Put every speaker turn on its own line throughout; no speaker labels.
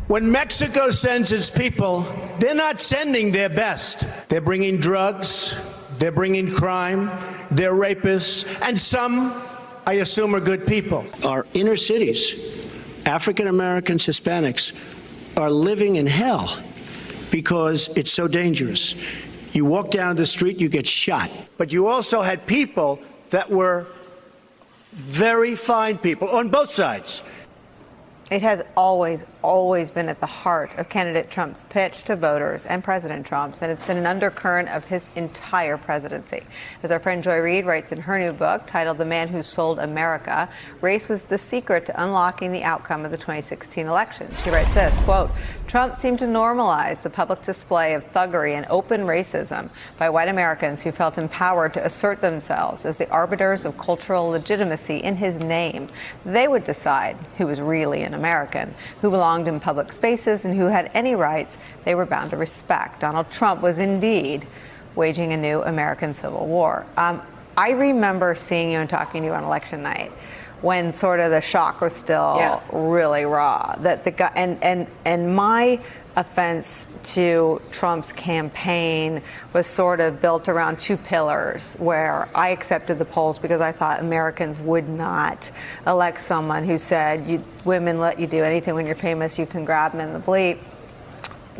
When Mexico sends its people, they're not sending their best. They're bringing drugs, they're bringing crime, they're rapists, and some, I assume, are good people. Our inner cities, African Americans, Hispanics, are living in hell because it's so dangerous. You walk down the street, you get shot. But you also had people that were very fine people on both sides.
It has always been at the heart of candidate Trump's pitch to voters and President Trump's, and it's been an undercurrent of his entire presidency. As our friend Joy Reid writes in her new book titled The Man Who Sold America, race was the secret to unlocking the outcome of the 2016 election. She writes this, quote, Trump seemed to normalize the public display of thuggery and open racism by white Americans who felt empowered to assert themselves as the arbiters of cultural legitimacy in his name. They would decide who was really an American, who belonged in public spaces, and who had any rights they were bound to respect. Donald Trump was indeed waging a new American Civil War. I remember seeing you and talking to you on election night when sort of the shock was still really raw. That the guy and my offense to Trump's campaign was sort of built around two pillars, where I accepted the polls because I thought Americans would not elect someone who said, women let you do anything when you're famous, you can grab them in the bleep,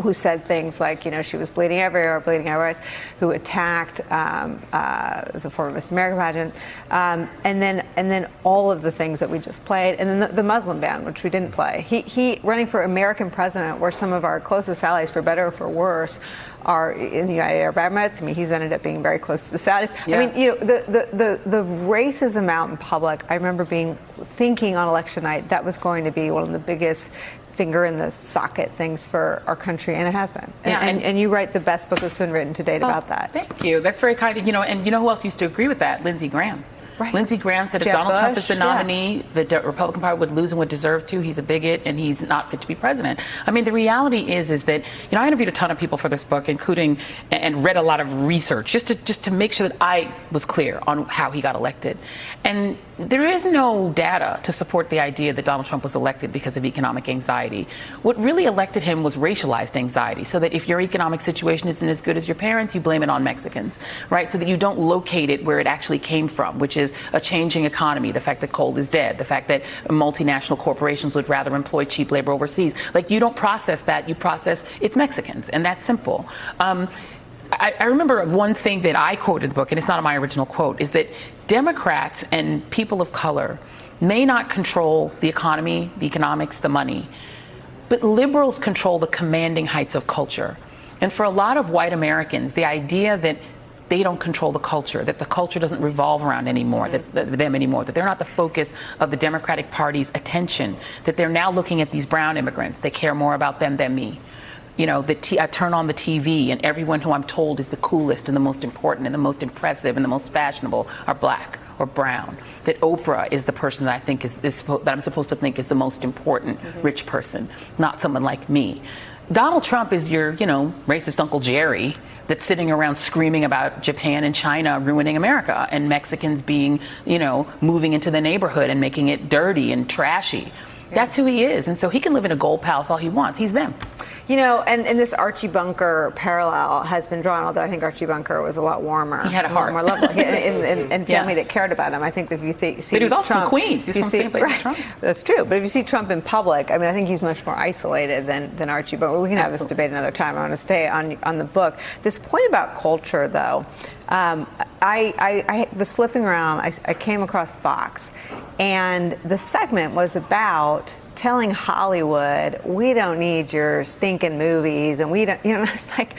who said things like, she was bleeding everywhere, bleeding everywhere, who attacked the former Miss America pageant, and then all of the things that we just played, and then the Muslim ban, which we didn't play. He running for American president, where some of our closest allies, for better or for worse, are in the United Arab Emirates. I mean, he's ended up being very close to the Saudis. Yeah. I mean, the racism out in public. I remember thinking on election night that was going to be one of the biggest finger in the socket things for our country, and it has been. And you write the best book that's been written to date about that.
Thank you. That's very kind. And you know who else used to agree with that? Lindsey Graham. Right. Lindsey Graham said if Donald Trump is the nominee, the Republican Party would lose and would deserve to. He's a bigot and he's not fit to be president. I mean, the reality is that, I interviewed a ton of people for this book, including and read a lot of research just to make sure that I was clear on how he got elected. And there is no data to support the idea that Donald Trump was elected because of economic anxiety. What really elected him was racialized anxiety, so that if your economic situation isn't as good as your parents, you blame it on Mexicans, right? So that you don't locate it where it actually came from, which is a changing economy, the fact that coal is dead, the fact that multinational corporations would rather employ cheap labor overseas. Like, you don't process that, you process it's Mexicans, and that's simple. I remember one thing that I quoted in the book, and it's not my original quote, is that Democrats and people of color may not control the economy, the economics, the money, but liberals control the commanding heights of culture. And for a lot of white Americans, the idea that they don't control the culture, that the culture doesn't revolve around anymore, that they're not the focus of the Democratic Party's attention, that they're now looking at these brown immigrants. They care more about them than me. I turn on the TV and everyone who I'm told is the coolest and the most important and the most impressive and the most fashionable are black or brown. That Oprah is the person that I think that I'm supposed to think is the most important rich person, not someone like me. Donald Trump is your, racist Uncle Jerry that's sitting around screaming about Japan and China ruining America and Mexicans being, moving into the neighborhood and making it dirty and trashy. That's who he is. And so he can live in a gold palace all he wants. He's them.
And this Archie Bunker parallel has been drawn, although I think Archie Bunker was a lot warmer.
He had a heart.
More lovely. And family that cared about him. I think if you see
but he was also
Trump,
from Queens. He's from the same place as Trump.
That's true. But if you see Trump in public, I think he's much more isolated than Archie Bunker. We can have this debate another time. I want to stay on the book. This point about culture, though, I was flipping around. I came across Fox, and the segment was about telling Hollywood, we don't need your stinking movies, and we don't, it's like,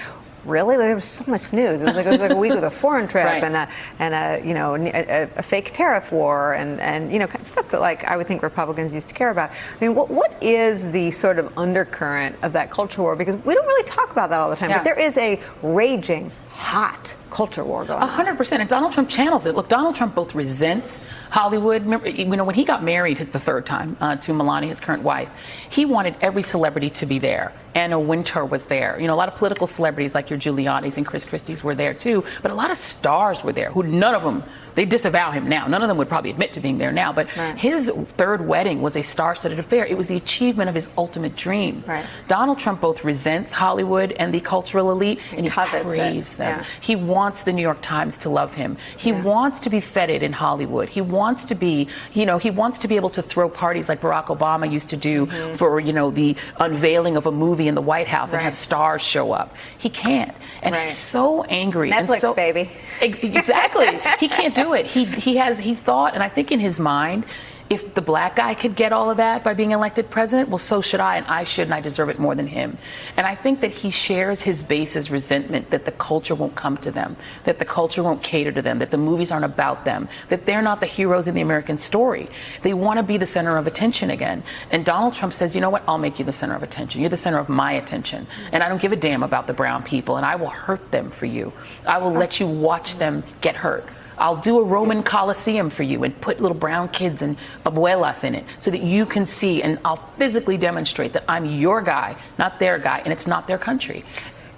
really? There was so much news. It was like a week with a foreign trip right. and a fake tariff war and kind of stuff that I would think Republicans used to care about. What is the sort of undercurrent of that culture war? Because we don't really talk about that all the time. Yeah. But there is a raging hot culture war going on.
100%. And Donald Trump channels it. Look, Donald Trump both resents Hollywood. Remember, when he got married the third time to Melania, his current wife, he wanted every celebrity to be there. Anna Wintour was there. A lot of political celebrities like your Giuliani's and Chris Christie's were there too. But a lot of stars were there who none of them, they disavow him now. None of them would probably admit to being there now. But his third wedding was a star-studded affair. It was the achievement of his ultimate dreams. Donald Trump both resents Hollywood and the cultural elite, and he craves them. He wants the New York Times to love him. He wants to be feted in Hollywood. He wants to be, he wants to be able to throw parties like Barack Obama used to do for, the unveiling of a movie in the White House and have stars show up. He can't. And he's so angry.
Netflix,
and so,
baby.
Exactly. He can't do it. He thought, and I think in his mind, if the black guy could get all of that by being elected president, well, so should I, and I should, and I deserve it more than him. And I think that he shares his base's resentment that the culture won't come to them, that the culture won't cater to them, that the movies aren't about them, that they're not the heroes in the American story. They want to be the center of attention again. And Donald Trump says, you know what, I'll make you the center of attention. You're the center of my attention. And I don't give a damn about the brown people, and I will hurt them for you. I will let you watch them get hurt. I'll do a Roman Colosseum for you and put little brown kids and abuelas in it so that you can see, and I'll physically demonstrate that I'm your guy, not their guy, and it's not their country.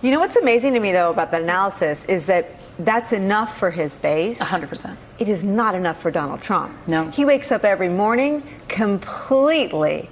You know what's amazing to me, though, about that analysis is that that's enough for his base.
100%.
It is not enough for Donald Trump.
No.
He wakes up every morning completely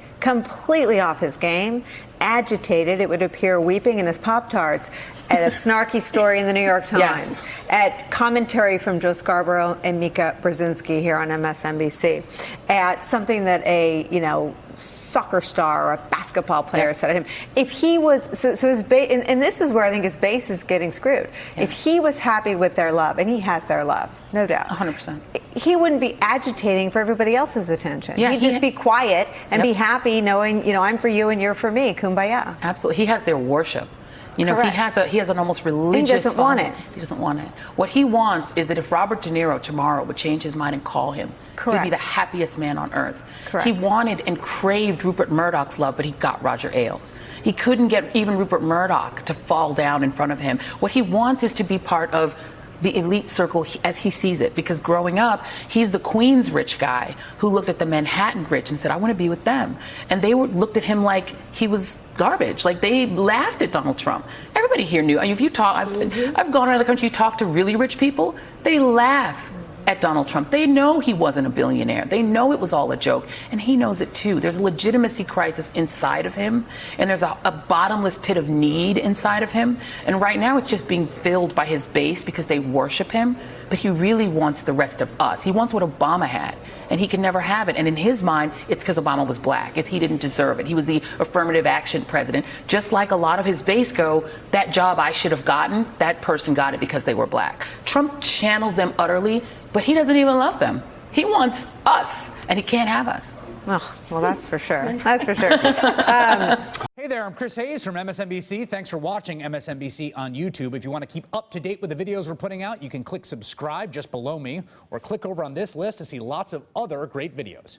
off his game, agitated, it would appear, weeping in his Pop-Tarts at a snarky story in the New York Times, at commentary from Joe Scarborough and Mika Brzezinski here on MSNBC, at something that a, soccer star or a basketball player said at him. If he was, so his base, and this is where I think his base is getting screwed. If he was happy with their love, and he has their love, no doubt.
100%.
He wouldn't be agitating for everybody else's attention. He'd just be quiet and be happy knowing, I'm for you and you're for me. Kumbaya.
Absolutely. He has their worship. He has an almost religious.
He doesn't want it.
He doesn't want it. What he wants is that if Robert De Niro tomorrow would change his mind and call him, he'd be the happiest man on earth. He wanted and craved Rupert Murdoch's love, but he got Roger Ailes. He couldn't get even Rupert Murdoch to fall down in front of him. What he wants is to be part of the elite circle as he sees it, because growing up, he's the Queens rich guy who looked at the Manhattan rich and said, I want to be with them. And they looked at him like he was garbage. Like, they laughed at Donald Trump. Everybody here knew. I mean, if you talk, I've gone around the country, you talk to really rich people, they laugh at Donald Trump. They know he wasn't a billionaire. They know it was all a joke. And he knows it too. There's a legitimacy crisis inside of him. And there's a bottomless pit of need inside of him. And right now it's just being filled by his base because they worship him. But he really wants the rest of us. He wants what Obama had. And he can never have it. And in his mind, it's because Obama was black. He didn't deserve it. He was the affirmative action president. Just like a lot of his base go, that job I should have gotten, that person got it because they were black. Trump channels them utterly, but he doesn't even love them. He wants us, and he can't have us.
Oh, well, that's for sure. That's for sure.
Hey there, I'm Chris Hayes from MSNBC. Thanks for watching MSNBC on YouTube. If you want to keep up to date with the videos we're putting out, you can click subscribe just below me, or click over on this list to see lots of other great videos.